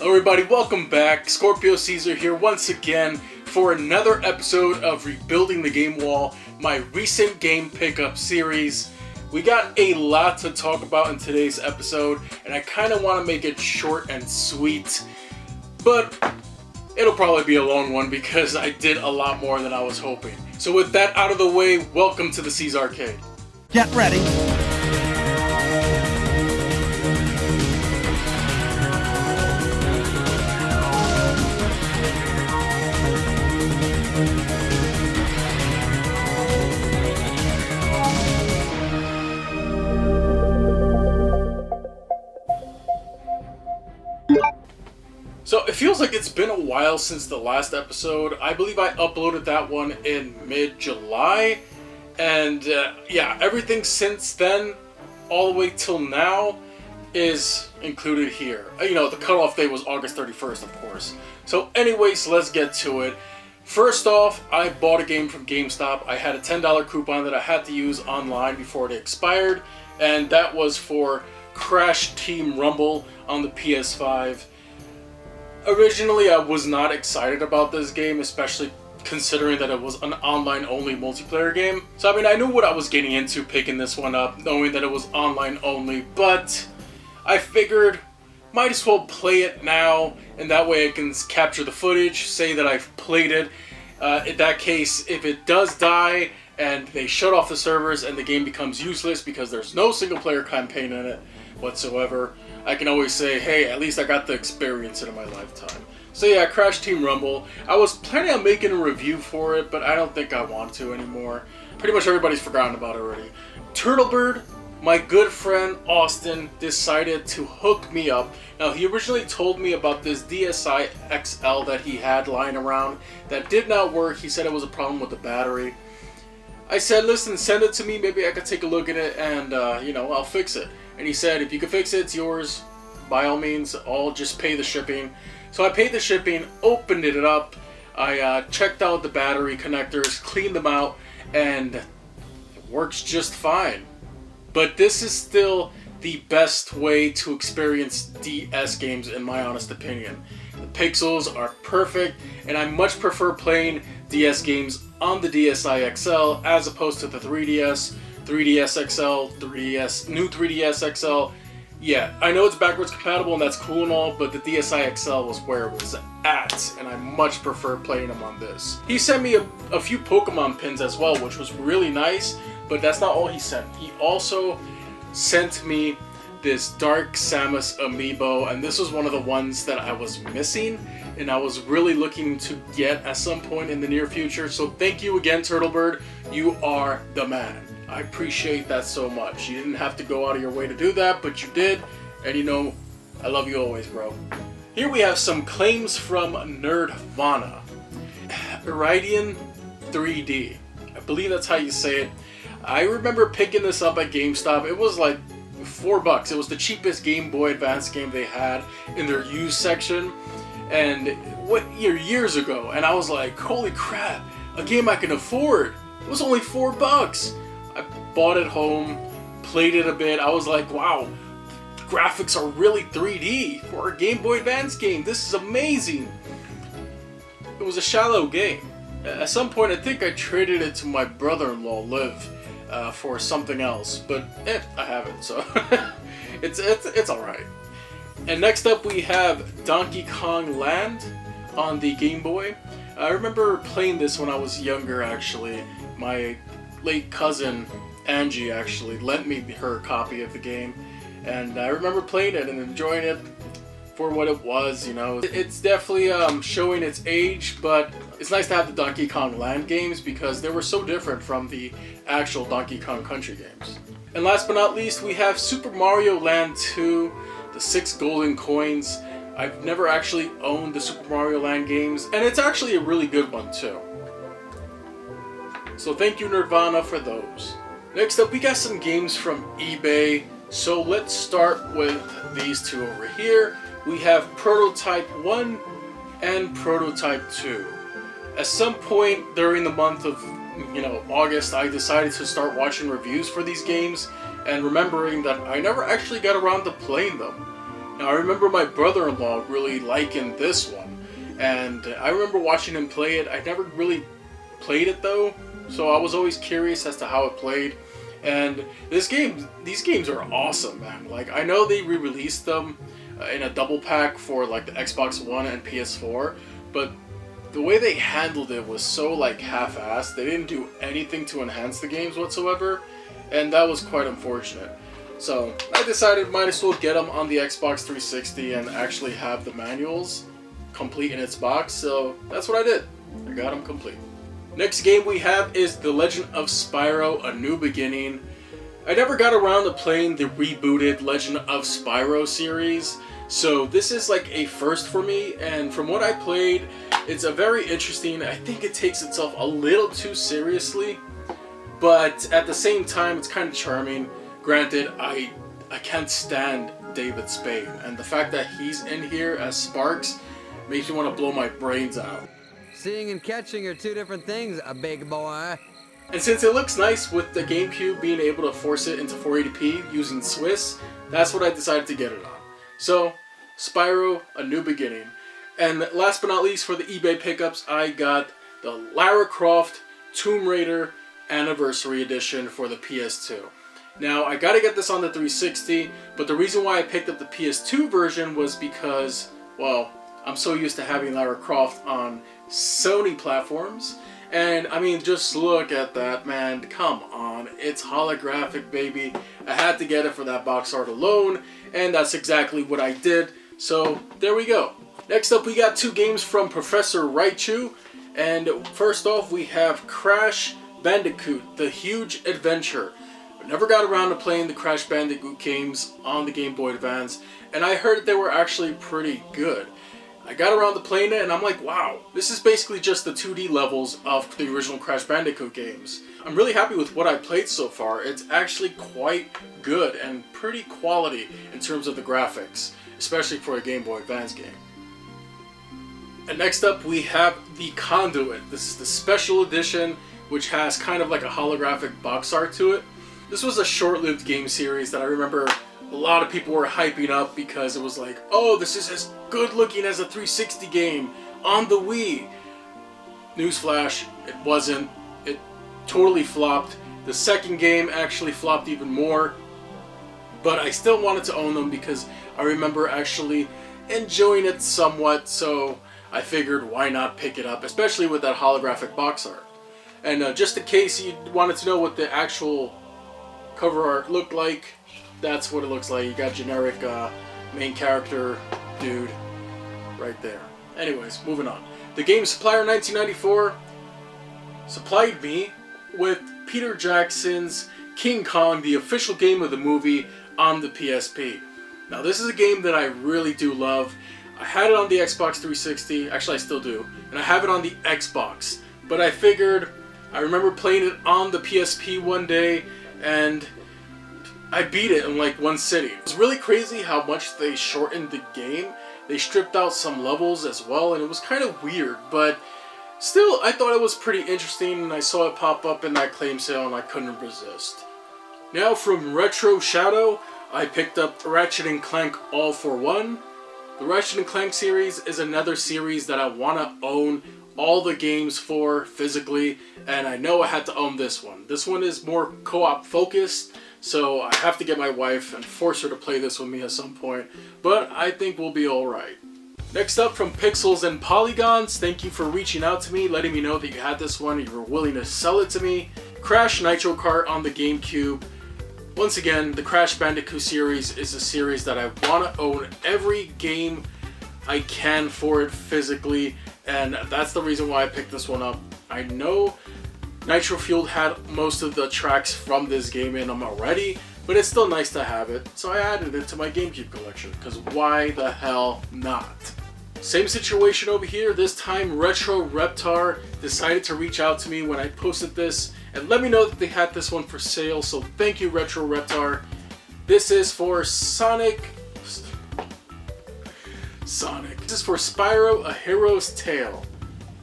Hello everybody, welcome back. Scorpio Caesar here once again for another episode of Rebuilding the Game Wall, my recent game pickup series. We got a lot to talk about in today's episode, and I kind of want to make it short and sweet, but it'll probably be a long one because I did a lot more than I was hoping. So with that out of the way, welcome to the Caesar Arcade. Get ready. So it feels like it's been a while since the last episode. I believe I uploaded that one in mid-July. And yeah, everything since then, all the way till now, is included here. You know, the cutoff date was August 31st, of course. So anyways, let's get to it. First off, I bought a game from GameStop. I had a $10 coupon that I had to use online before it expired. And that was for Crash Team Rumble on the PS5. Originally, I was not excited about this game, especially considering that it was an online-only multiplayer game. So, I mean, I knew what I was getting into picking this one up, knowing that it was online-only, but I figured, might as well play it now, and that way I can capture the footage, say that I've played it. In that case, if it does die, and they shut off the servers, and the game becomes useless because there's no single-player campaign in it whatsoever, I can always say, hey, at least I got to experience it in my lifetime. So yeah, Crash Team Rumble. I was planning on making a review for it, but I don't think I want to anymore. Pretty much everybody's forgotten about it already. Turtlebird, my good friend Austin, decided to hook me up. Now, he originally told me about this DSi XL that he had lying around that did not work. He said it was a problem with the battery. I said, listen, send it to me. Maybe I could take a look at it and, you know, I'll fix it. And he said, if you can fix it, it's yours. By all means, I'll just pay the shipping. So I paid the shipping, opened it up. I checked out the battery connectors, cleaned them out, and it works just fine. But this is still the best way to experience DS games, in my honest opinion. The pixels are perfect, and I much prefer playing DS games on the DSi XL as opposed to the 3DS. 3DS XL, 3DS, new 3DS XL. Yeah, I know it's backwards compatible and that's cool and all, but the DSi XL was where it was at, and I much prefer playing them on this. He sent me a few Pokemon pins as well, which was really nice, but that's not all he sent. He also sent me this Dark Samus amiibo, and this was one of the ones that I was missing, and I was really looking to get at some point in the near future. So thank you again, Turtlebird. You are the man. I appreciate that so much. You didn't have to go out of your way to do that, but you did. And you know, I love you always, bro. Here we have some claims from Nerdvana. Iridian 3D. I believe that's how you say it. I remember picking this up at GameStop. It was like $4. It was the cheapest Game Boy Advance game they had in their used section. And years ago. And I was like, holy crap, a game I can afford. It was only $4. I bought it home, played it a bit. I was like, wow, graphics are really 3D for a Game Boy Advance game. This is amazing. It was a shallow game. At some point, I think I traded it to my brother-in-law, Liv, for something else. But I haven't, so it's all right. And next up, we have Donkey Kong Land on the Game Boy. I remember playing this when I was younger, actually. My late cousin Angie actually lent me her copy of the game, and I remember playing it and enjoying it for what it was. You know, it's definitely showing its age, but it's nice to have the Donkey Kong Land games because they were so different from the actual Donkey Kong Country games. And last but not least, we have Super Mario Land 2, the 6 golden coins. I've never actually owned the Super Mario Land games, and it's actually a really good one too. So thank you, Nerdvana, for those. Next up, we got some games from eBay. So let's start with these two over here. We have Prototype 1 and Prototype 2. At some point during the month of August, I decided to start watching reviews for these games and remembering that I never actually got around to playing them. Now I remember my brother-in-law really liking this one, and I remember watching him play it. I never really played it though, so I was always curious as to how it played. And these games are awesome, man. Like, I know they re-released them in a double pack for like the Xbox One and PS4, but the way they handled it was so like half-assed. They didn't do anything to enhance the games whatsoever, and that was quite unfortunate. So I decided might as well get them on the Xbox 360 and actually have the manuals complete in its box, so that's what I did. I got them complete. Next game we have is The Legend of Spyro A New Beginning. I never got around to playing the rebooted Legend of Spyro series, so this is like a first for me, and from what I played, it's a very interesting. I think it takes itself a little too seriously, but at the same time it's kind of charming. Granted, I can't stand David Spade, and the fact that he's in here as Sparks makes me want to blow my brains out. Seeing and catching are two different things, a big boy. And since it looks nice with the GameCube being able to force it into 480p using Swiss, that's what I decided to get it on. So, Spyro A New Beginning. And last but not least, for the eBay pickups, I got the Lara Croft Tomb Raider Anniversary Edition for the PS2. Now, I gotta get this on the 360, but the reason why I picked up the PS2 version was because, well, I'm so used to having Lara Croft on Sony platforms, and I mean, just look at that, man. Come on, it's holographic, baby. I had to get it for that box art alone, and that's exactly what I did. So there we go. Next up, we got two games from Professor Raichu, and first off, we have Crash Bandicoot: The Huge Adventure. I never got around to playing the Crash Bandicoot games on the Game Boy Advance, and I heard they were actually pretty good. I got around to playing it and I'm like, wow, this is basically just the 2D levels of the original Crash Bandicoot games. I'm really happy with what I played so far. It's actually quite good and pretty quality in terms of the graphics, especially for a Game Boy Advance game. And next up we have The Conduit. This is the special edition, which has kind of like a holographic box art to it. This was a short-lived game series that I remember a lot of people were hyping up because it was like, oh, this is as good looking as a 360 game on the Wii. Newsflash, it wasn't. It totally flopped. The second game actually flopped even more, but I still wanted to own them because I remember actually enjoying it somewhat, so I figured why not pick it up, especially with that holographic box art. And just in case you wanted to know what the actual cover art looked like, that's what it looks like. You got generic main character dude right there. Anyways, moving on. The game supplier 1994 supplied me with Peter Jackson's King Kong, the official game of the movie, on the PSP. Now this is a game that I really do love. I had it on the Xbox 360, actually I still do, and I have it on the Xbox. But I figured, I remember playing it on the PSP one day, and I beat it in like one sitting. It's really crazy how much they shortened the game. They stripped out some levels as well, and it was kind of weird, but still, I thought it was pretty interesting, and I saw it pop up in that claim sale, and I couldn't resist. Now from Retro Shadow, I picked up Ratchet & Clank All for One. The Ratchet & Clank series is another series that I want to own all the games for physically, and I know I had to own this one. This one is more co-op focused, so I have to get my wife and force her to play this with me at some point, but I think we'll be alright. Next up from Pixels and Polygons, thank you for reaching out to me, letting me know that you had this one and you were willing to sell it to me. Crash Nitro Car on the GameCube. Once again, the Crash Bandicoot series is a series that I want to own every game I can for it physically, and that's the reason why I picked this one up. I know Nitro Fueled had most of the tracks from this game in them already, but it's still nice to have it, so I added it to my GameCube collection, because why the hell not? Same situation over here. This time Retro Reptar decided to reach out to me when I posted this and let me know that they had this one for sale, so thank you Retro Reptar. This is for Sonic. This is for Spyro A Hero's Tale.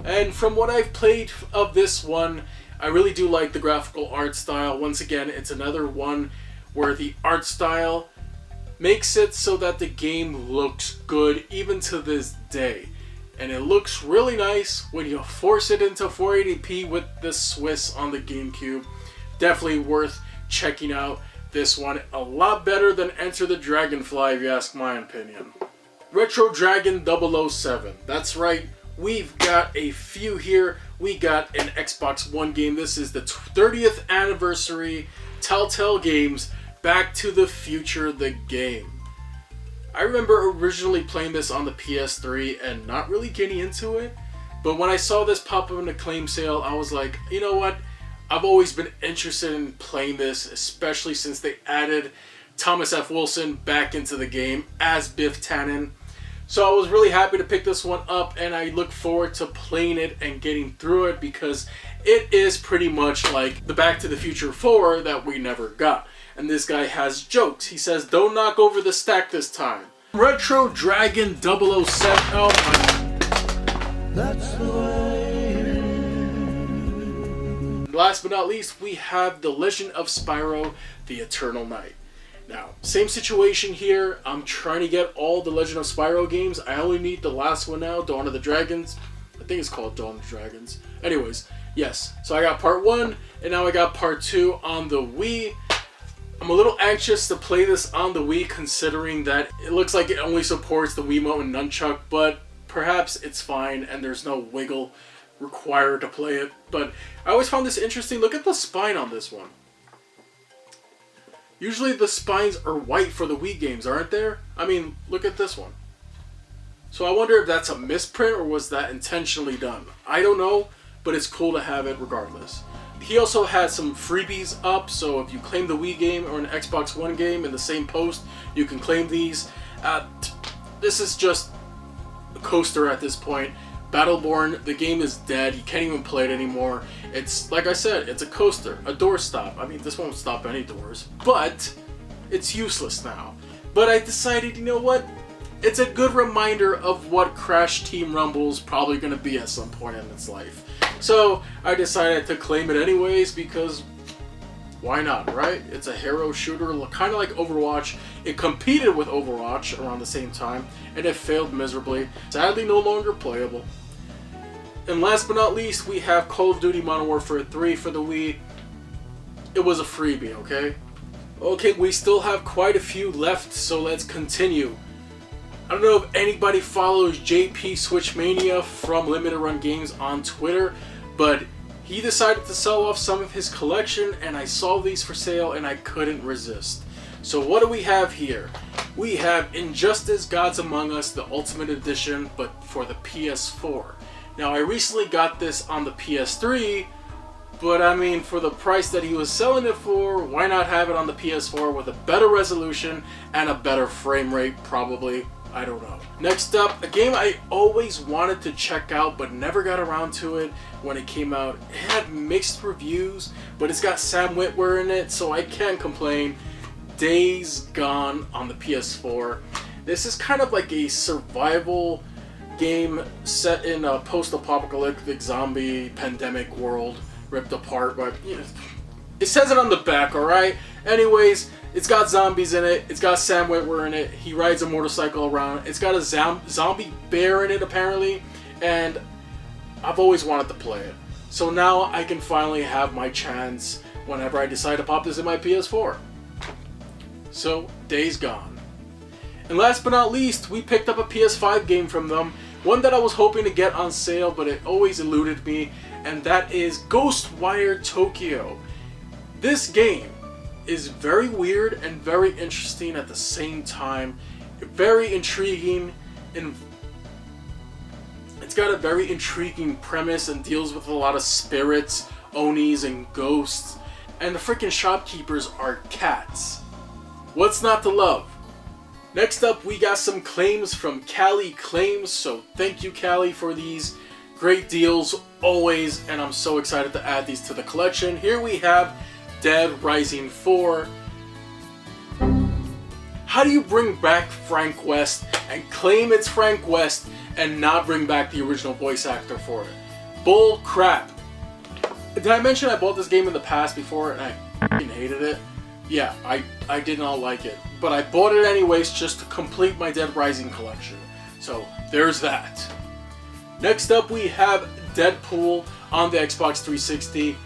And from what I've played of this one, I really do like the graphical art style. Once again, it's another one where the art style makes it so that the game looks good even to this day. And it looks really nice when you force it into 480p with the Swiss on the GameCube. Definitely worth checking out this one. A lot better than Enter the Dragonfly, if you ask my opinion. Retro Dragon 007. That's right, we've got a few here. We got an Xbox One game. This is the 30th anniversary Telltale Games Back to the Future, the game. I remember originally playing this on the PS3 and not really getting into it, but when I saw this pop up in a claim sale, I was like, you know what? I've always been interested in playing this, especially since they added Thomas F. Wilson back into the game as Biff Tannen. So I was really happy to pick this one up, and I look forward to playing it and getting through it because it is pretty much like the Back to the Future 4 that we never got. And this guy has jokes. He says, "Don't knock over the stack this time." Retro Dragon 007. Oh my. That's the way it is. Last but not least, we have The Legend of Spyro, The Eternal Night. Now, same situation here. I'm trying to get all the Legend of Spyro games. I only need the last one now, Dawn of the Dragons. I think it's called Dawn of the Dragons. Anyways, yes. So I got part 1, and now I got part 2 on the Wii. I'm a little anxious to play this on the Wii, considering that it looks like it only supports the Wiimote and Nunchuck, but perhaps it's fine and there's no wiggle required to play it. But I always found this interesting. Look at the spine on this one. Usually the spines are white for the Wii games, aren't there? I mean, look at this one. So I wonder if that's a misprint or was that intentionally done. I don't know, but it's cool to have it regardless. He also had some freebies up, so if you claim the Wii game or an Xbox One game in the same post, you can claim these. This is just a coaster at this point. Battleborn, the game is dead. You can't even play it anymore. It's, like I said, it's a coaster, a doorstop. I mean, this won't stop any doors, but it's useless now. But I decided, you know what? It's a good reminder of what Crash Team Rumble's probably going to be at some point in its life. So I decided to claim it anyways because why not, right? It's a hero shooter, kind of like Overwatch. It competed with Overwatch around the same time and it failed miserably. Sadly, no longer playable. And last but not least, we have Call of Duty Modern Warfare 3 for the Wii. It was a freebie, okay? Okay, we still have quite a few left, so let's continue. I don't know if anybody follows JP Switchmania from Limited Run Games on Twitter, but he decided to sell off some of his collection and I saw these for sale and I couldn't resist. So what do we have here? We have Injustice Gods Among Us, the Ultimate Edition, but for the PS4. Now I recently got this on the PS3, but I mean, for the price that he was selling it for, why not have it on the PS4 with a better resolution and a better frame rate, probably. I don't know. Next up, a game I always wanted to check out but never got around to it when it came out. It had mixed reviews, but it's got Sam Witwer in it, so I can't complain. Days Gone on the PS4. This is kind of like a survival game set in a post-apocalyptic zombie pandemic world, ripped apart, but you know, it says it on the back, alright? Anyways, it's got zombies in it, it's got Sam Witwer in it, he rides a motorcycle around, it's got a zombie bear in it apparently, and I've always wanted to play it. So now I can finally have my chance whenever I decide to pop this in my PS4. So, Days Gone. And last but not least, we picked up a PS5 game from them, one that I was hoping to get on sale, but it always eluded me, and that is Ghostwire Tokyo. This game is very weird and very interesting at the same time. Very intriguing, and it's got a very intriguing premise and deals with a lot of spirits, onis, and ghosts. And the freaking shopkeepers are cats. What's not to love? Next up, we got some claims from Cali Claims, so thank you, Cali, for these great deals always, and I'm so excited to add these to the collection. Here we have Dead Rising 4. How do you bring back Frank West and claim it's Frank West and not bring back the original voice actor for it? Bull crap. Did I mention I bought this game in the past before and I fucking hated it? Yeah, I did not like it. but I bought it anyways just to complete my Dead Rising collection. So there's that. Next up we have Deadpool on the Xbox 360.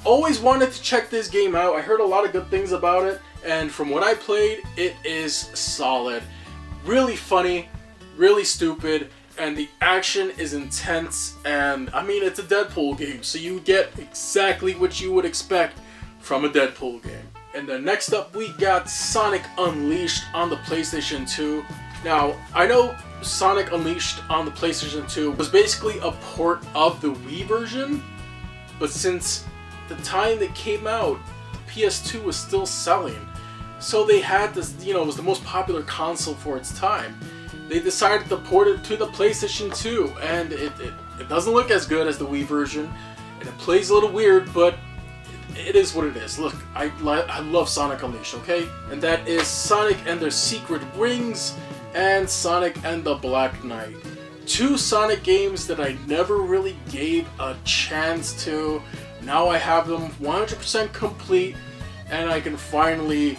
Always wanted to check this game out. I heard a lot of good things about it, and from what I played, it is solid. Really funny, really stupid, and the action is intense, and I mean, it's a Deadpool game, so you get exactly what you would expect from a Deadpool game. And then next up we got Sonic Unleashed on the PlayStation 2. Now, I know Sonic Unleashed on the PlayStation 2 was basically a port of the Wii version, but since the time that came out, PS2 was still selling. So they had this, it was the most popular console for its time. They decided to port it to the PlayStation 2, and it doesn't look as good as the Wii version, and it plays a little weird, but it is what it is. Look, I love Sonic Unleashed, okay? And that is Sonic and their Secret Rings and Sonic and the Black Knight. Two Sonic games that I never really gave a chance to. Now I have them 100% complete, and I can finally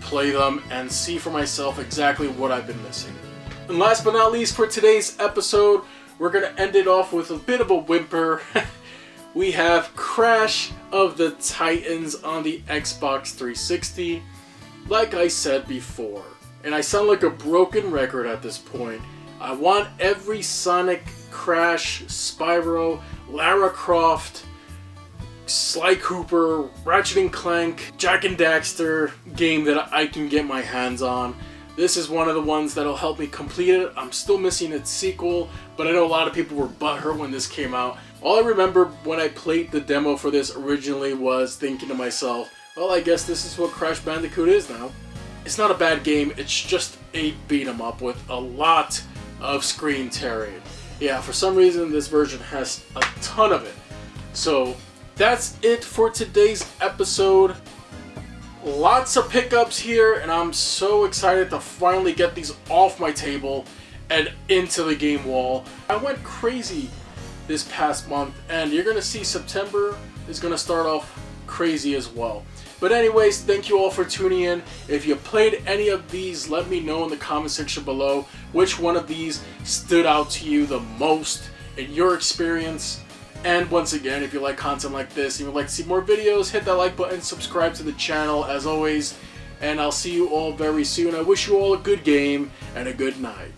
play them and see for myself exactly what I've been missing. And last but not least for today's episode, we're going to end it off with a bit of a whimper. We have Crash of the Titans on the Xbox 360. Like I said before, and I sound like a broken record at this point, I want every Sonic, Crash, Spyro, Lara Croft, Sly Cooper, Ratchet & Clank, Jak and Daxter game that I can get my hands on. This is one of the ones that'll help me complete it. I'm still missing its sequel, but I know a lot of people were butthurt when this came out. All I remember when I played the demo for this originally was thinking to myself, well, I guess this is what Crash Bandicoot is now. It's not a bad game, it's just a beat 'em up with a lot of screen tearing. Yeah, for some reason this version has a ton of it. So that's it for today's episode. Lots of pickups here, and I'm so excited to finally get these off my table and into the game wall. I went crazy this past month, and you're going to see September is going to start off crazy as well. But anyways, thank you all for tuning in. If you played any of these, let me know in the comment section below which one of these stood out to you the most in your experience. And once again, if you like content like this and you would like to see more videos, hit that like button, subscribe to the channel as always, and I'll see you all very soon. I wish you all a good game and a good night.